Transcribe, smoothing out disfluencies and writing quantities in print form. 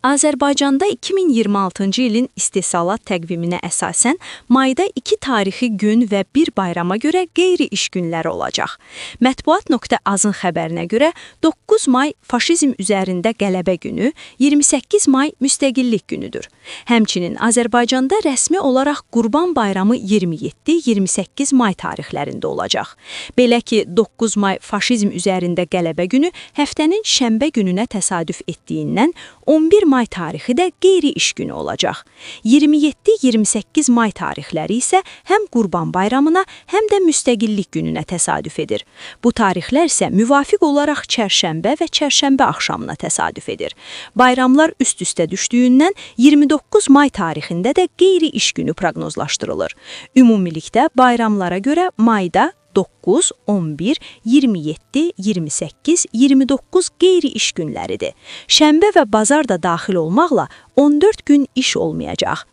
Azərbaycanda 2026-cı ilin istehsalat təqviminə əsasən mayda 2 tarixi gün və 1 bayrama görə qeyri-iş günləri olacaq. Mətbuat.az-ın xəbərinə görə 9 may faşizm üzərində qələbə günü, 28 may müstəqillik günüdür. Həmçinin Azərbaycanda rəsmi olaraq Qurban Bayramı 27-28 may tarixlərində olacaq. Belə ki, 9 may faşizm üzərində qələbə günü həftənin şənbə gününə təsadüf etdiyindən 11 may tarixi də qeyri-iş günü olacaq. 27-28 may tarixləri isə həm Qurban Bayramına, həm də müstəqillik gününə təsadüf edir. Bu tarixlər isə müvafiq olaraq çərşənbə və çərşənbə axşamına təsadüf edir. Bayramlar üst-üstə düşdüyündən 29 may tarixində də qeyri-iş günü proqnozlaşdırılır. Ümumilikdə bayramlara görə mayda 9, 11, 27, 28, 29 qeyri-iş günləridir. Şənbə və bazar da daxil olmaqla 14 gün iş olmayacaq.